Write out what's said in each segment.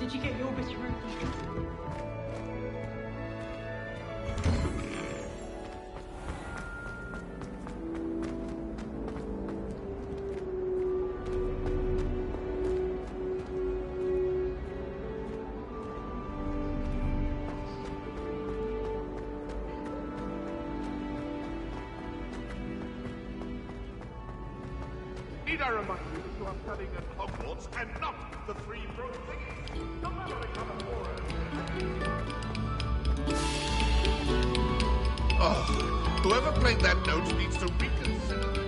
did you get your bit of Rupert? Need I remind you that you are studying at Hogwarts and not the Three Brook Thingy? Don't let it become a horror. Oh, whoever played that note needs to reconsider.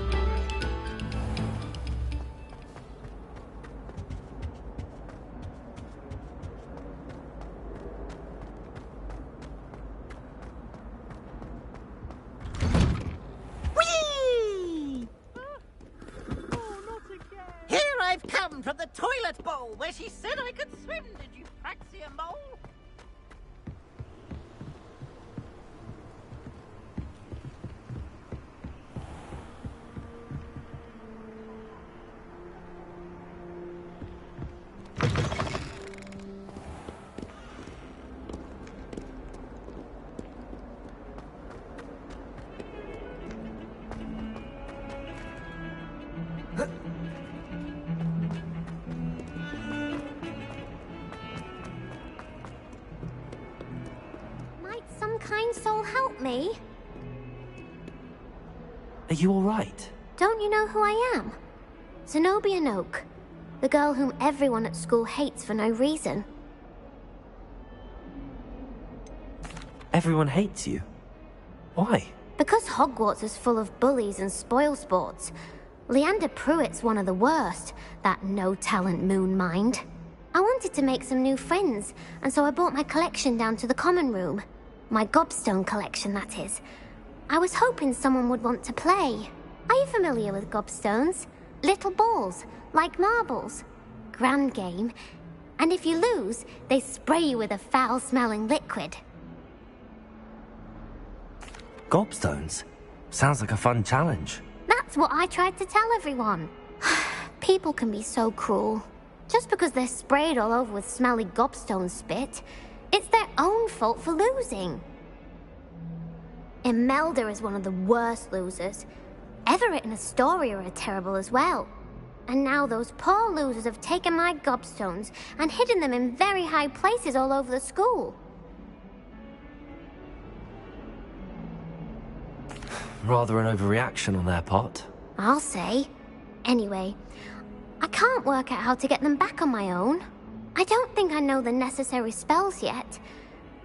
From the toilet bowl where she said I could swim. Did you praxia mole? Kind soul help me? Are you alright? Don't you know who I am? Zenobia Noak, the girl whom everyone at school hates for no reason. Everyone hates you? Why? Because Hogwarts is full of bullies and spoilsports. Leander Pruitt's one of the worst, that no-talent moon mind. I wanted to make some new friends, and so I brought my collection down to the common room. My gobstone collection, that is. I was hoping someone would want to play. Are you familiar with gobstones? Little balls, like marbles. Grand game. And if you lose, they spray you with a foul-smelling liquid. Gobstones? Sounds like a fun challenge. That's what I tried to tell everyone. People can be so cruel. Just because they're sprayed all over with smelly gobstone spit, it's their own fault for losing. Imelda is one of the worst losers. Everett and Astoria are terrible as well. And now those poor losers have taken my gobstones and hidden them in very high places all over the school. Rather an overreaction on their part. I'll say. Anyway, I can't work out how to get them back on my own. I don't think I know the necessary spells yet.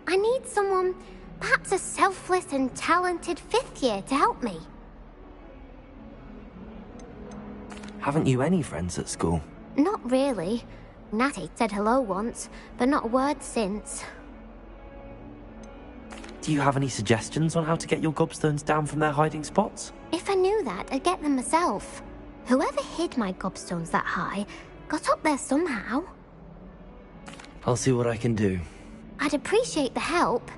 I need someone, perhaps a selfless and talented fifth year to help me. Haven't you any friends at school? Not really. Natty said hello once, but not a word since. Do you have any suggestions on how to get your gobstones down from their hiding spots? If I knew that, I'd get them myself. Whoever hid my gobstones that high got up there somehow. I'll see what I can do. I'd appreciate the help.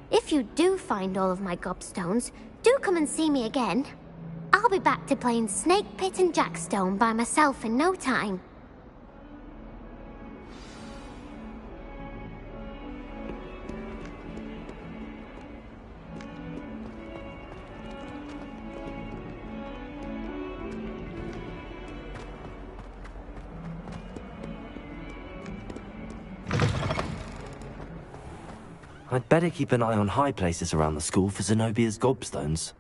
If you do find all of my gobstones, do come and see me again. I'll be back to playing Snake Pit and Jackstone by myself in no time. I'd better keep an eye on high places around the school for Zenobia's gobstones.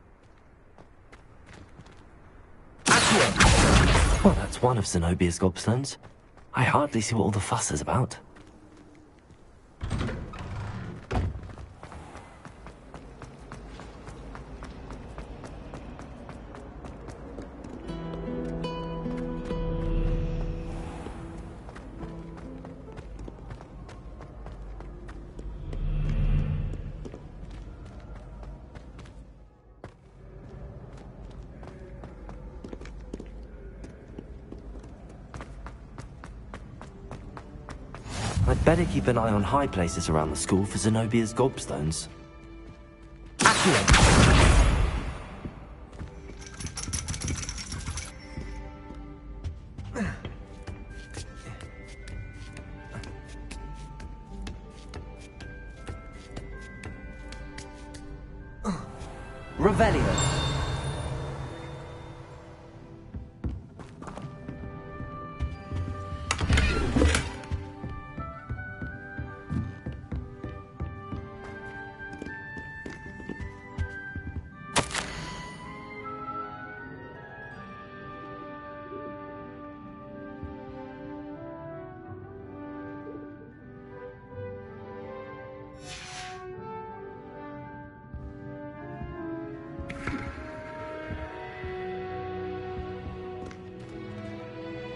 Well, that's one of Zenobia's gobstones. I hardly see what all the fuss is about. I'd better keep an eye on high places around the school for Zenobia's gobstones. Revelio.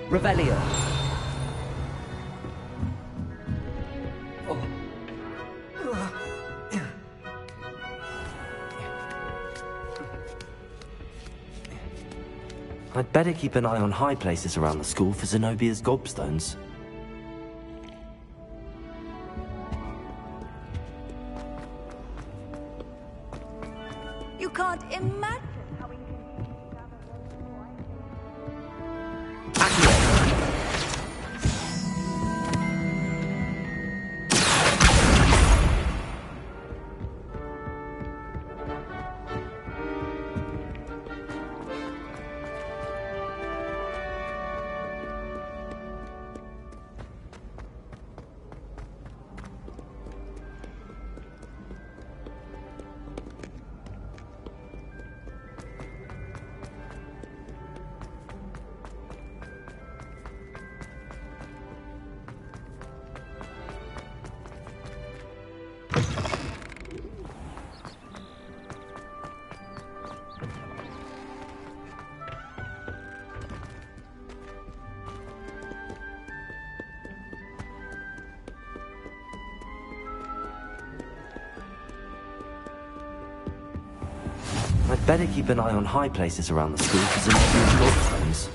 Revelio. I'd better keep an eye on high places around the school for Zenobia's gobstones. You can't imagine how I'd better keep an eye on high places around the school for Zenobia's gobstones.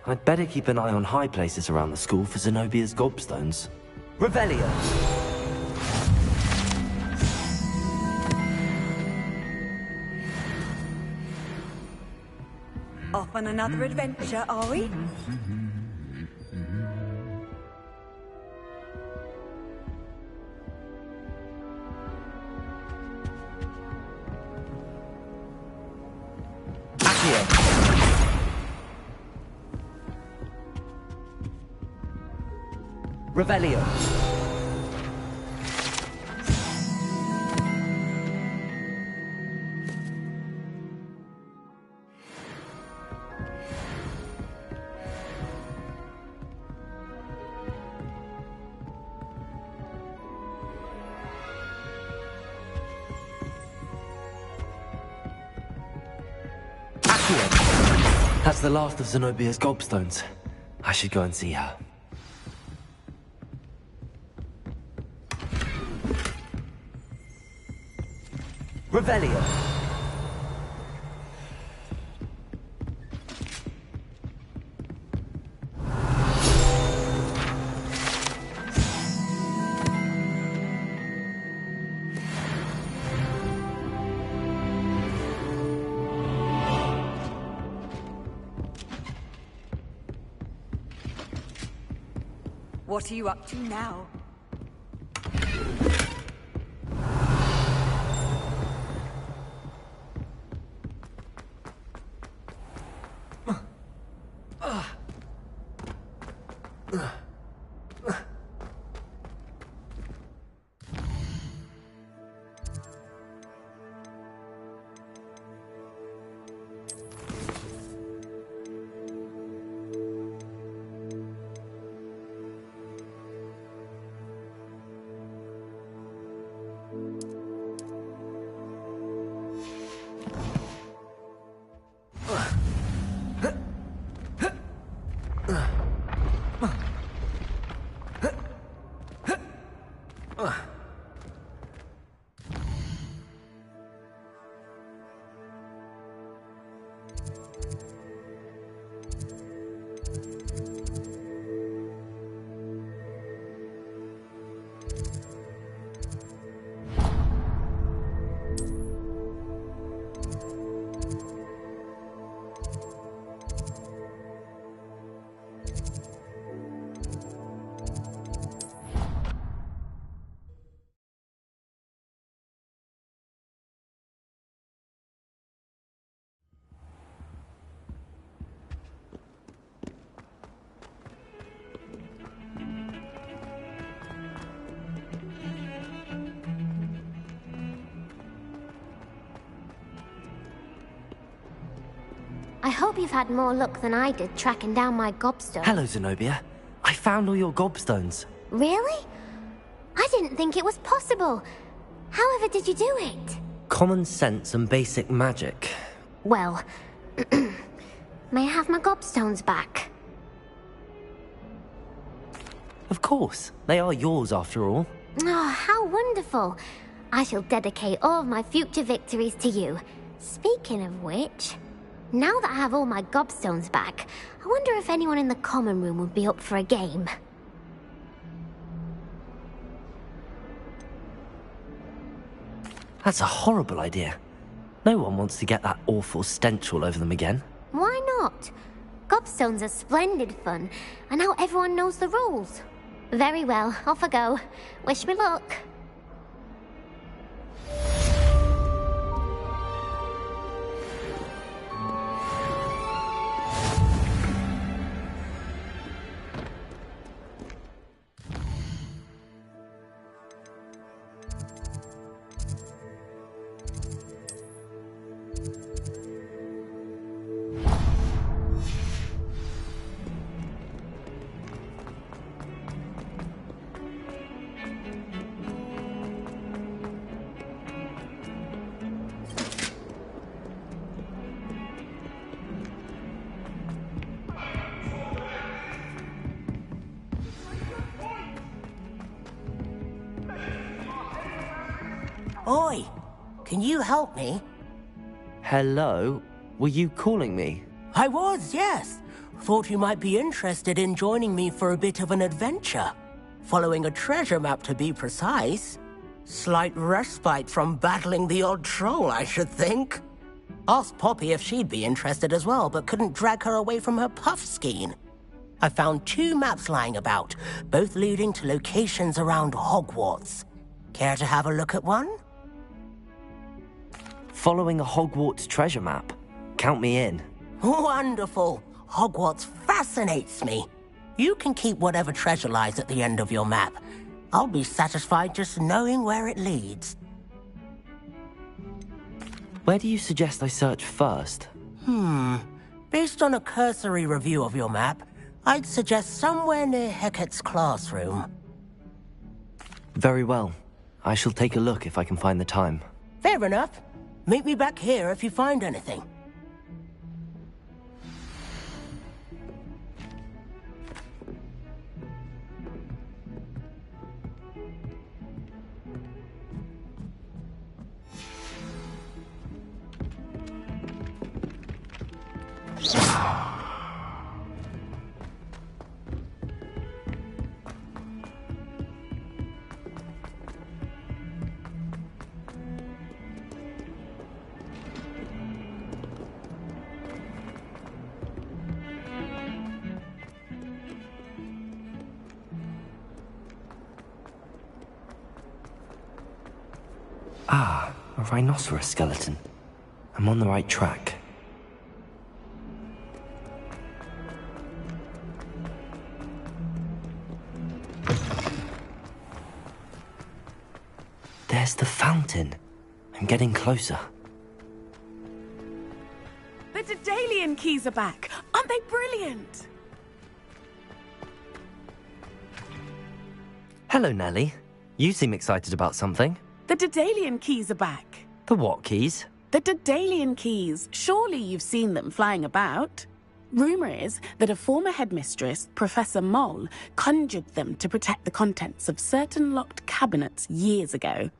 I'd better keep an eye on high places around the school for Zenobia's gobstones. Revelio. Off on another adventure, are we? Revelio. That's the last of Zenobia's gobstones. I should go and see her. Revelio. What are you up to now? I hope you've had more luck than I did tracking down my gobstone. Hello, Zenobia. I found all your gobstones. Really? I didn't think it was possible. However did you do it? Common sense and basic magic. Well, may I have my gobstones back? Of course. They are yours after all. Oh, how wonderful. I shall dedicate all of my future victories to you. Speaking of which, now that I have all my gobstones back, I wonder if anyone in the common room would be up for a game. That's a horrible idea. No one wants to get that awful stench all over them again. Why not? Gobstones are splendid fun, and now everyone knows the rules. Very well, off I go. Wish me luck. Oi! Can you help me? Hello? Were you calling me? I was, yes. Thought you might be interested in joining me for a bit of an adventure. Following a treasure map, to be precise. Slight respite from battling the odd troll, I should think. Asked Poppy if she'd be interested as well, but couldn't drag her away from her puff skein. I found 2 maps lying about, both leading to locations around Hogwarts. Care to have a look at one? Following a Hogwarts treasure map. Count me in. Wonderful. Hogwarts fascinates me. You can keep whatever treasure lies at the end of your map. I'll be satisfied just knowing where it leads. Where do you suggest I search first? Based on a cursory review of your map, I'd suggest somewhere near Hecat's classroom. Very well. I shall take a look if I can find the time. Fair enough. Meet me back here if you find anything. Ah, a rhinoceros skeleton. I'm on the right track. There's the fountain. I'm getting closer. The Daedalian keys are back. Aren't they brilliant? Hello, Nellie. You seem excited about something. The Daedalian keys are back. The what keys? The Daedalian keys. Surely you've seen them flying about. Rumour is that a former headmistress, Professor Moll, conjured them to protect the contents of certain locked cabinets years ago.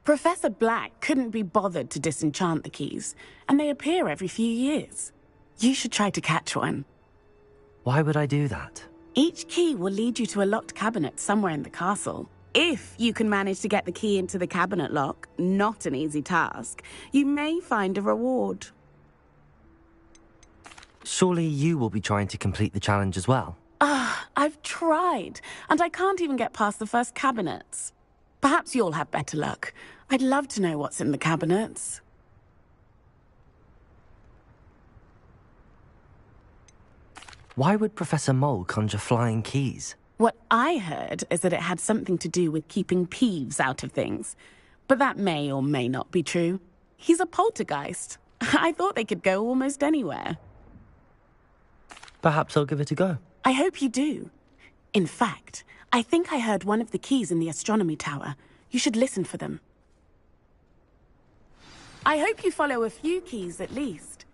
Professor Black couldn't be bothered to disenchant the keys, and they appear every few years. You should try to catch one. Why would I do that? Each key will lead you to a locked cabinet somewhere in the castle. If you can manage to get the key into the cabinet lock, not an easy task, you may find a reward. Surely you will be trying to complete the challenge as well. I've tried, and I can't even get past the first cabinets. Perhaps you'll have better luck. I'd love to know what's in the cabinets. Why would Professor Mole conjure flying keys? What I heard is that it had something to do with keeping Peeves out of things. But that may or may not be true. He's a poltergeist. I thought they could go almost anywhere. Perhaps I'll give it a go. I hope you do. In fact, I think I heard one of the keys in the astronomy tower. You should listen for them. I hope you follow a few keys at least.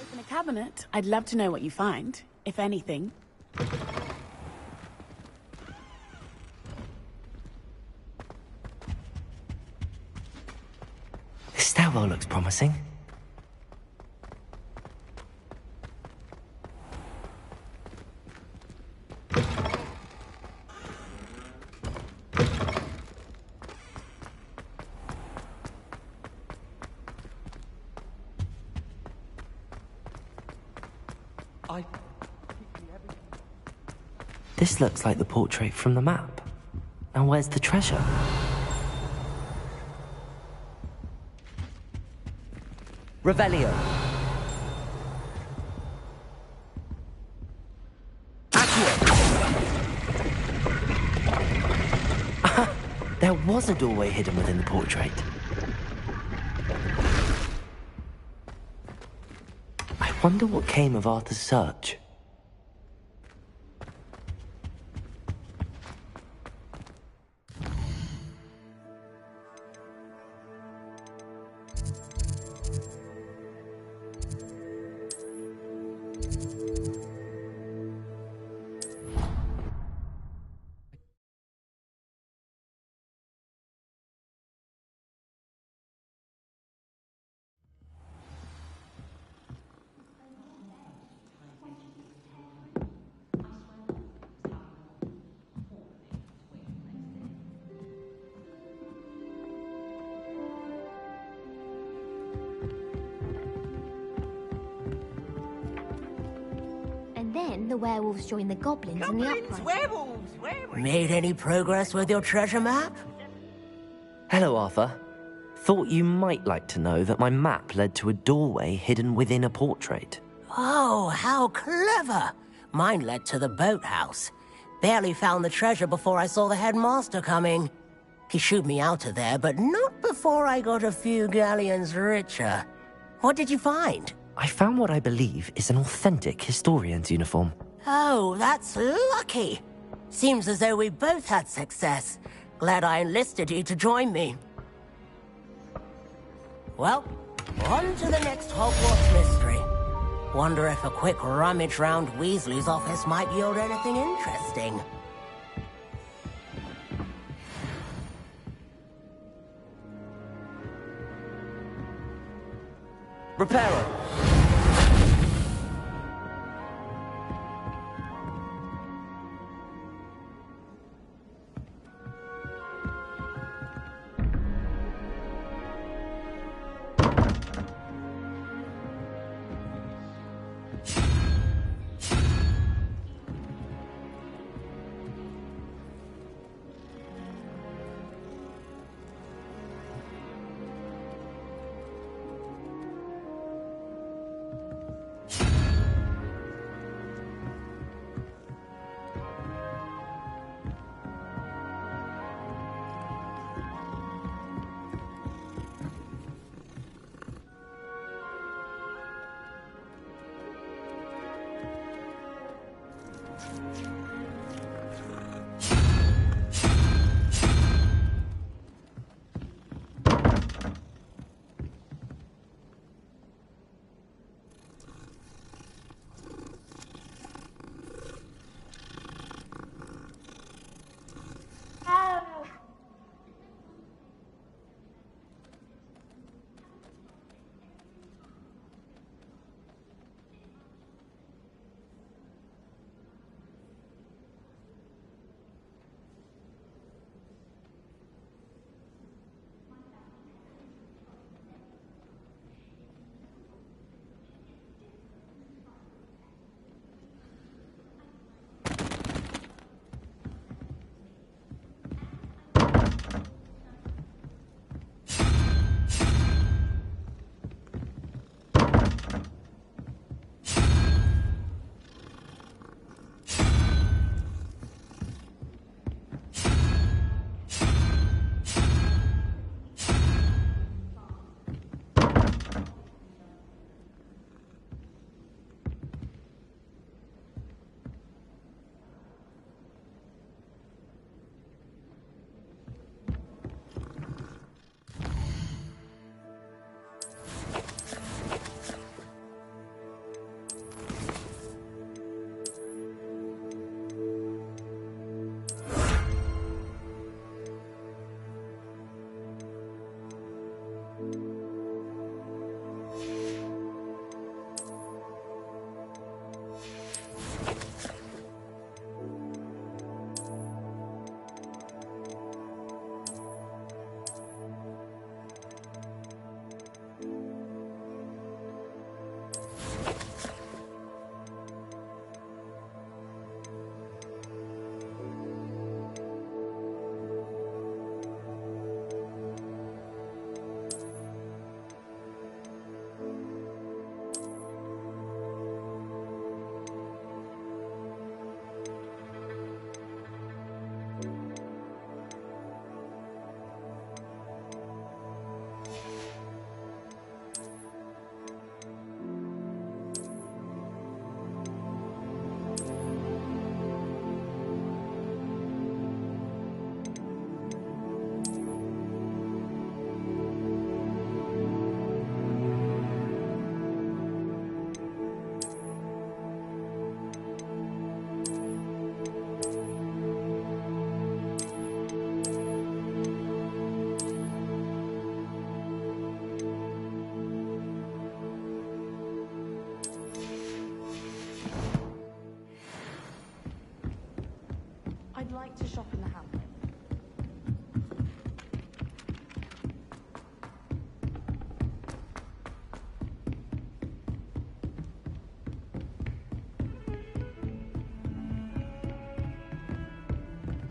Open a cabinet. I'd love to know what you find, if anything. This stairwell looks promising. This looks like the portrait from the map. Now where's the treasure? Revelio. There was a doorway hidden within the portrait. I wonder what came of Arthur's search. then the werewolves joined the goblins in the uprising. Werewolves! Made any progress with your treasure map? Hello, Arthur. Thought you might like to know that my map led to a doorway hidden within a portrait. Oh, how clever! Mine led to the boathouse. Barely found the treasure before I saw the headmaster coming. He shooed me out of there, but not before I got a few galleons richer. What did you find? I found what I believe is an authentic historian's uniform. Oh, that's lucky. Seems as though we both had success. Glad I enlisted you to join me. Well, on to the next Hogwarts mystery. Wonder if a quick rummage round Weasley's office might yield anything interesting. Reparo! like to shop in the hamlet.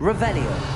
Revelio.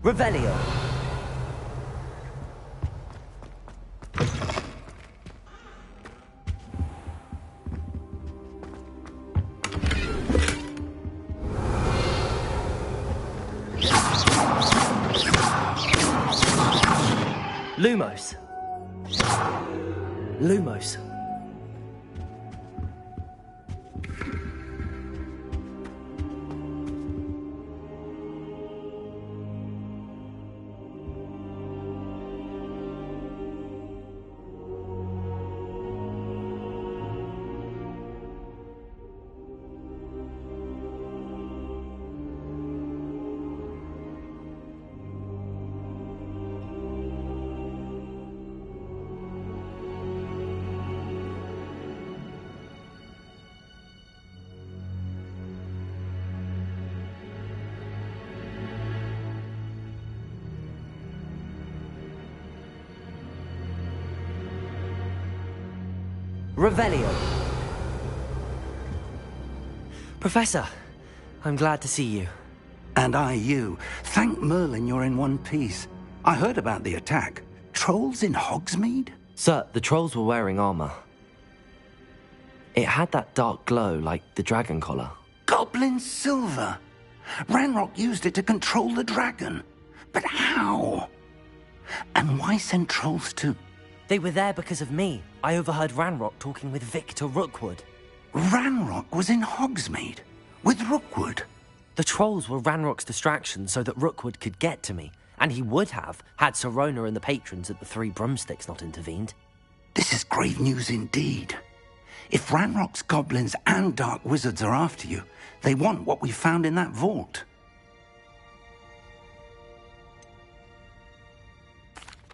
Revelio. Lumos. Lumos. Revelio. Professor, I'm glad to see you. And I you. Thank Merlin you're in one piece. I heard about the attack. Trolls in Hogsmeade? Sir, the trolls were wearing armor. It had that dark glow like the dragon collar. Goblin silver! Ranrock used it to control the dragon. But how? And why send trolls to... They were there because of me. I overheard Ranrock talking with Victor Rookwood. Ranrock was in Hogsmeade? With Rookwood? The trolls were Ranrock's distraction so that Rookwood could get to me. And he would have, had Sirona and the patrons at the Three Broomsticks not intervened. This is grave news indeed. If Ranrock's goblins and dark wizards are after you, they want what we found in that vault.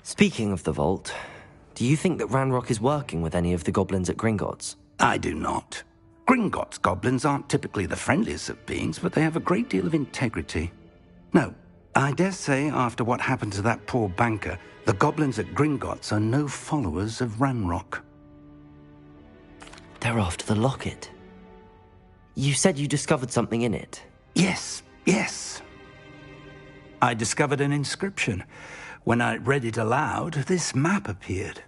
Speaking of the vault, do you think that Ranrock is working with any of the goblins at Gringotts? I do not. Gringotts goblins aren't typically the friendliest of beings, but they have a great deal of integrity. No, I dare say after what happened to that poor banker, the goblins at Gringotts are no followers of Ranrock. They're after the locket. You said you discovered something in it. Yes. I discovered an inscription. When I read it aloud, this map appeared.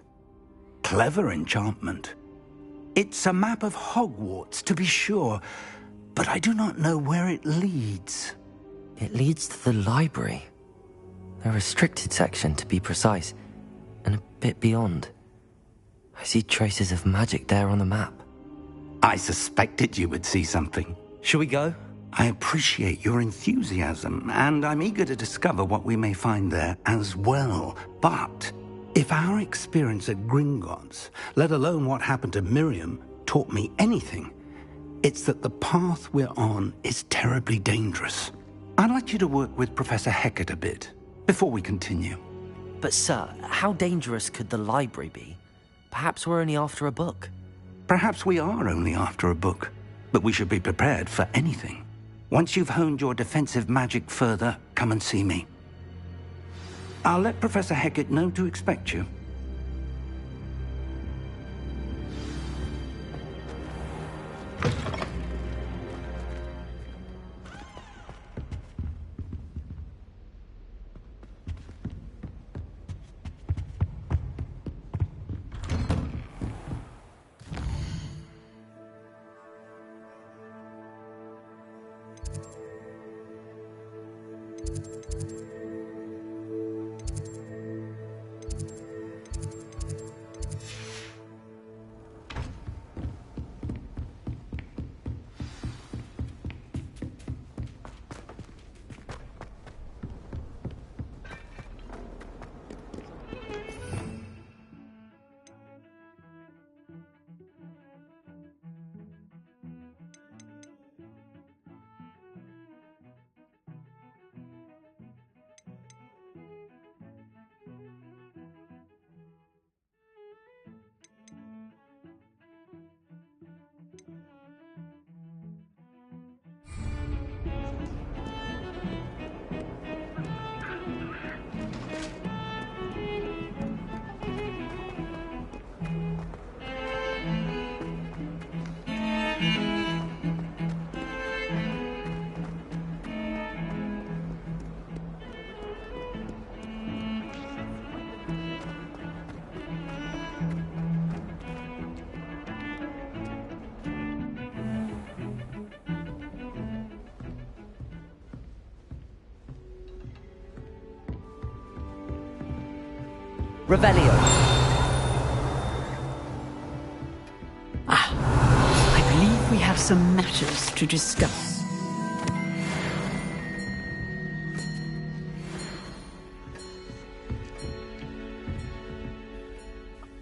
Clever enchantment. It's a map of Hogwarts, to be sure, but I do not know where it leads. It leads to the library. A restricted section, to be precise, and a bit beyond. I see traces of magic there on the map. I suspected you would see something. Shall we go? I appreciate your enthusiasm, and I'm eager to discover what we may find there as well. But if our experience at Gringotts, let alone what happened to Miriam, taught me anything, it's that the path we're on is terribly dangerous. I'd like you to work with Professor Hecat a bit before we continue. But sir, how dangerous could the library be? Perhaps we're only after a book. Perhaps we are only after a book, but we should be prepared for anything. Once you've honed your defensive magic further, come and see me. I'll let Professor Hecat know to expect you. Revelio. I believe we have some matters to discuss.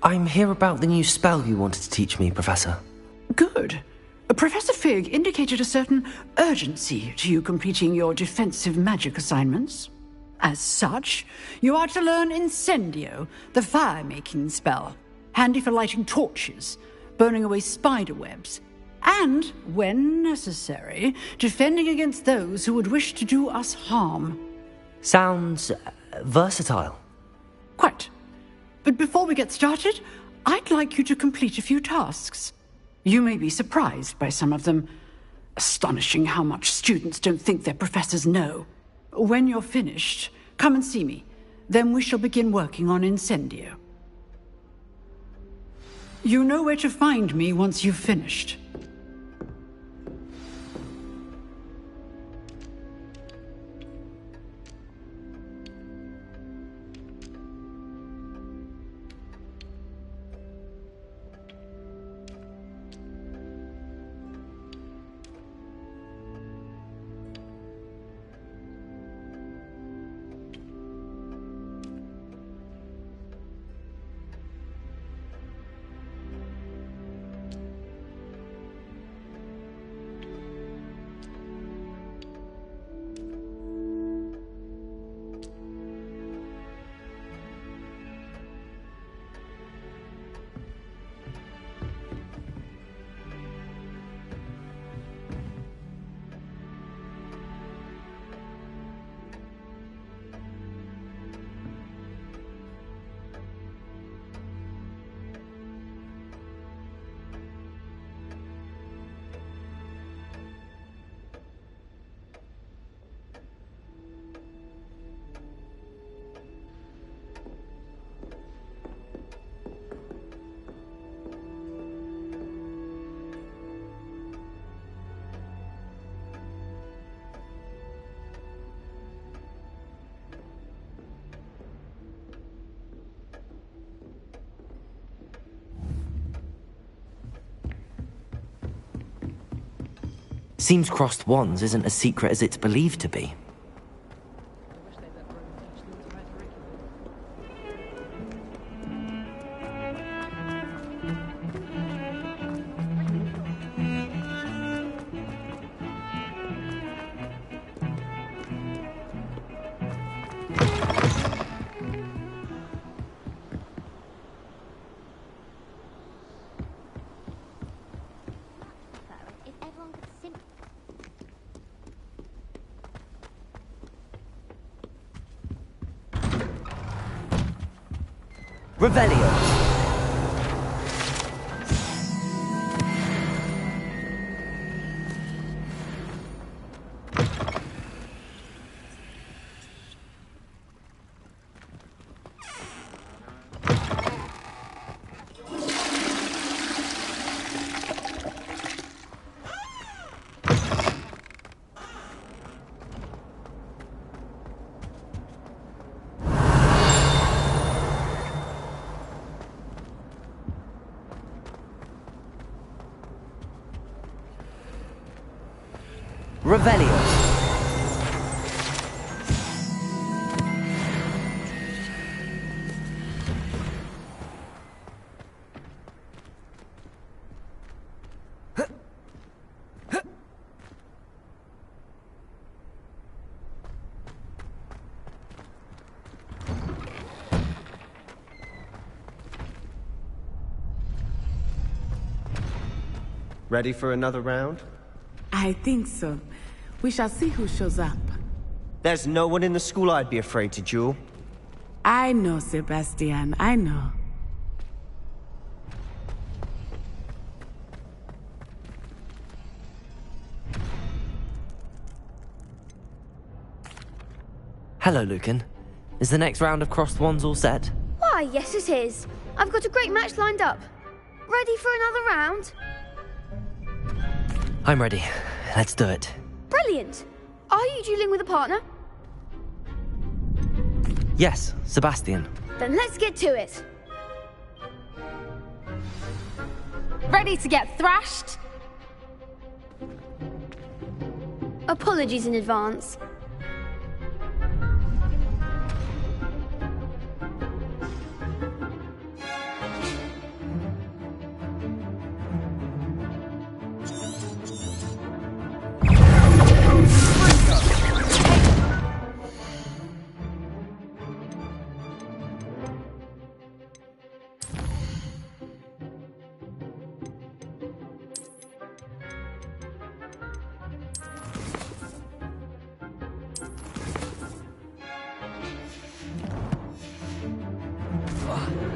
I'm here about the new spell you wanted to teach me, Professor. Good. Professor Fig indicated a certain urgency to you completing your defensive magic assignments. As such, you are to learn Incendio, the fire-making spell, handy for lighting torches, burning away spider webs, and, when necessary, defending against those who would wish to do us harm. Sounds versatile. Quite. But before we get started, I'd like you to complete a few tasks. You may be surprised by some of them. Astonishing how much students don't think their professors know. When you're finished, come and see me. Then we shall begin working on Incendio. You know where to find me once you've finished. Seems crossed wands isn't as secret as it's believed to be. Revelio. Revelio. Ready for another round? I think so. We shall see who shows up. There's no one in the school I'd be afraid to duel. I know, Sebastian, I know. Hello, Lucan. Is the next round of crossed wands all set? Why, yes it is. I've got a great match lined up. Ready for another round? I'm ready. Let's do it. Brilliant. Are you dueling with a partner? Yes, Sebastian. Then let's get to it. Ready to get thrashed? Apologies in advance.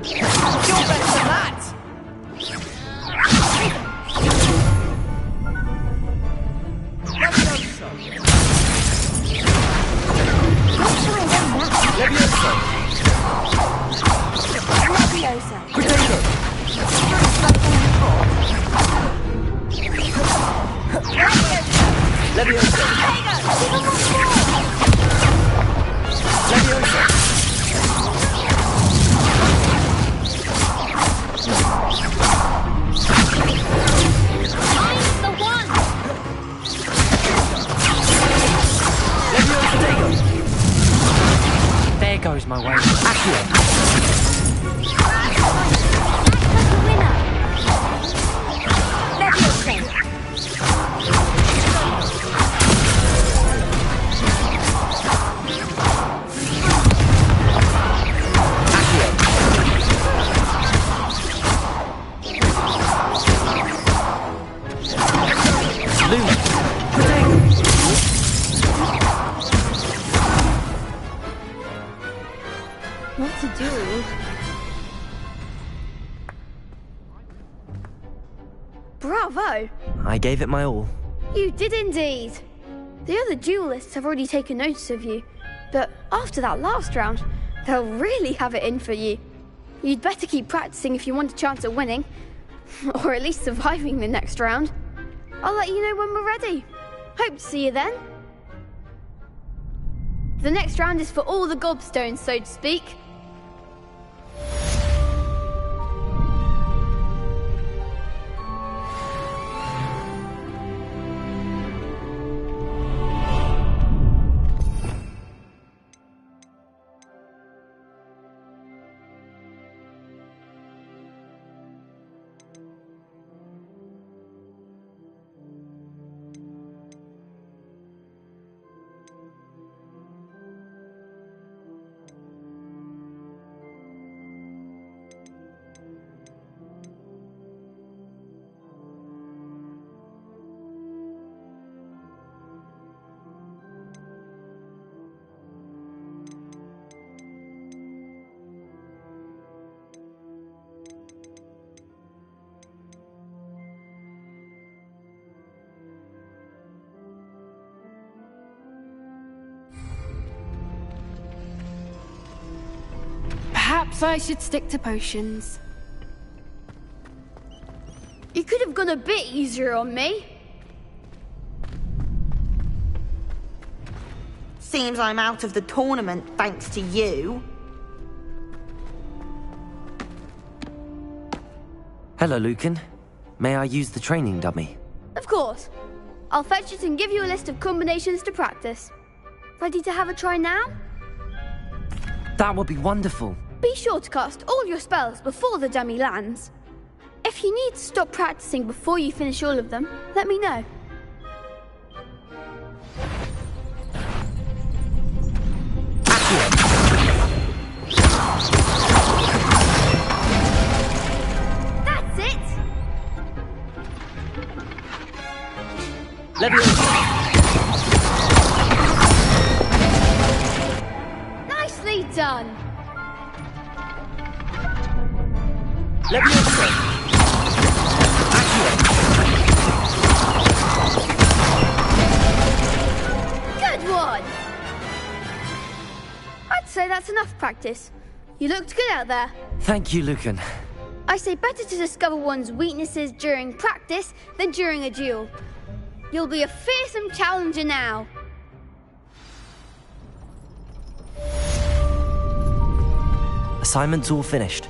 You're better than that! force my way. Accio! What to do? Bravo! I gave it my all. You did indeed. The other duelists have already taken notice of you, but after that last round, they'll really have it in for you. You'd better keep practicing if you want a chance at winning, or at least surviving the next round. I'll let you know when we're ready. Hope to see you then. The next round is for all the gobstones, so to speak. Perhaps I should stick to potions. You could have gone a bit easier on me. Seems I'm out of the tournament thanks to you. Hello, Lucan. May I use the training dummy? Of course. I'll fetch it and give you a list of combinations to practice. Ready to have a try now? That would be wonderful. Be sure to cast all your spells before the dummy lands. If you need to stop practicing before you finish all of them, let me know. That's it! Nicely done! Good one! I'd say that's enough practice. You looked good out there. Thank you, Lucan. I say better to discover one's weaknesses during practice than during a duel. You'll be a fearsome challenger now. Assignment's all finished.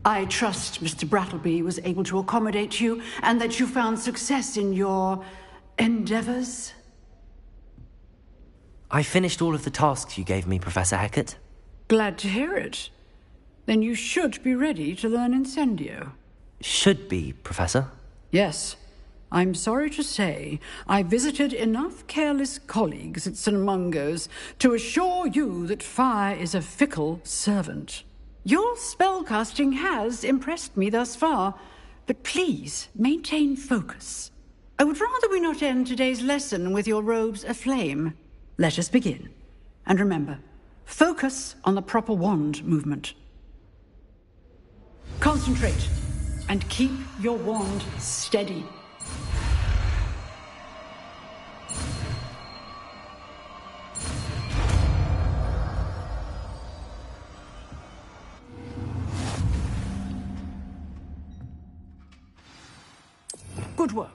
I trust Mr. Brattleby was able to accommodate you and that you found success in your endeavors. I finished all of the tasks you gave me, Professor Hecat. Glad to hear it. Then you should be ready to learn Incendio. Should be, Professor? Yes. I'm sorry to say, I visited enough careless colleagues at St. Mungo's to assure you that fire is a fickle servant. Your spellcasting has impressed me thus far, but please maintain focus. I would rather we not end today's lesson with your robes aflame. Let us begin. And remember, focus on the proper wand movement. Concentrate, and keep your wand steady. Good work.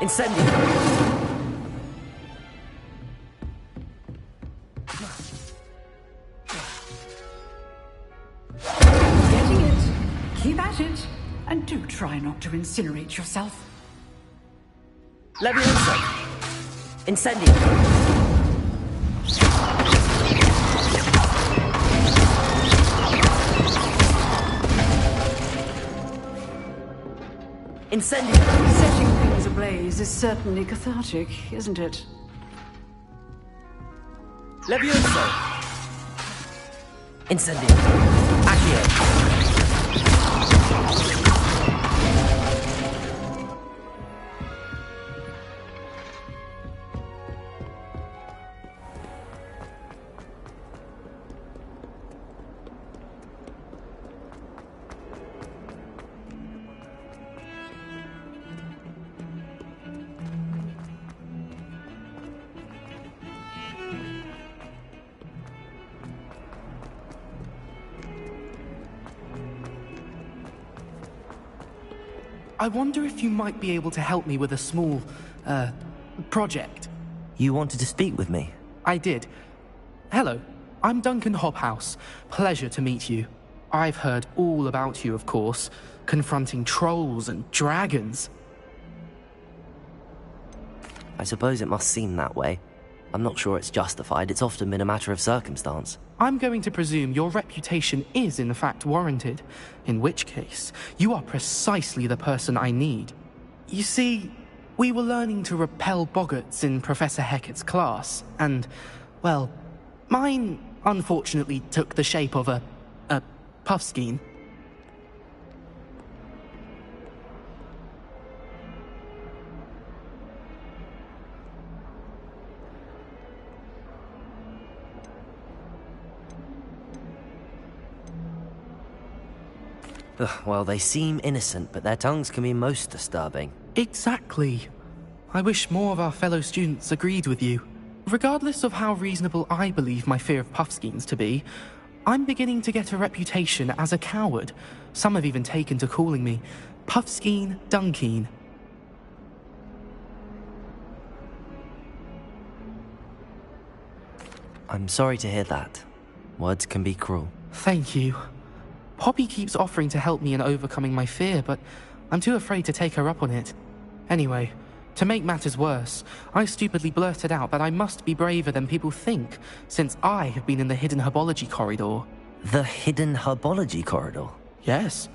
Incendio! Getting it. Keep at it. And do try not to incinerate yourself. Levioso! Incendio! Incendio! Setting things ablaze is certainly cathartic, isn't it? Levioso! Incendio! Accio! I wonder if you might be able to help me with a small, project. You wanted to speak with me? I did. Hello, I'm Duncan Hobhouse. Pleasure to meet you. I've heard all about you, of course, confronting trolls and dragons. I suppose it must seem that way. I'm not sure it's justified. It's often been a matter of circumstance. I'm going to presume your reputation is in fact warranted, in which case, you are precisely the person I need. You see, we were learning to repel boggarts in Professor Hecat's class, and, well, mine unfortunately took the shape of a puffskein. Well, they seem innocent, but their tongues can be most disturbing. Exactly. I wish more of our fellow students agreed with you. Regardless of how reasonable I believe my fear of puffskeins to be, I'm beginning to get a reputation as a coward. Some have even taken to calling me Puffskeen Dunkeen. I'm sorry to hear that. Words can be cruel. Thank you. Poppy keeps offering to help me in overcoming my fear, but I'm too afraid to take her up on it. Anyway, to make matters worse, I stupidly blurted out that I must be braver than people think, since I have been in the hidden herbology corridor. The hidden herbology corridor? Yes.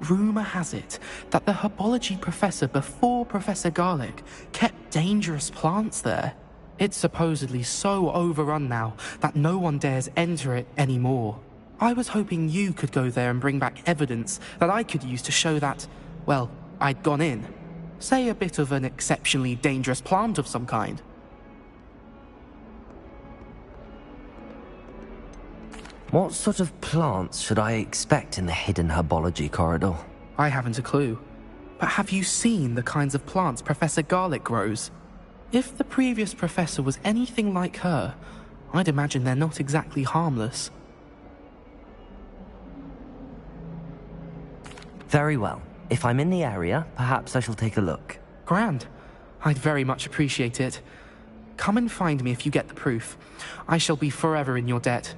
Rumour has it that the herbology professor before Professor Garlic kept dangerous plants there. It's supposedly so overrun now that no one dares enter it anymore. I was hoping you could go there and bring back evidence that I could use to show that, well, I'd gone in. Say a bit of an exceptionally dangerous plant of some kind. What sort of plants should I expect in the hidden herbology corridor? I haven't a clue. But have you seen the kinds of plants Professor Garlic grows? If the previous professor was anything like her, I'd imagine they're not exactly harmless. Very well. If I'm in the area, perhaps I shall take a look. Grand. I'd very much appreciate it. Come and find me if you get the proof. I shall be forever in your debt.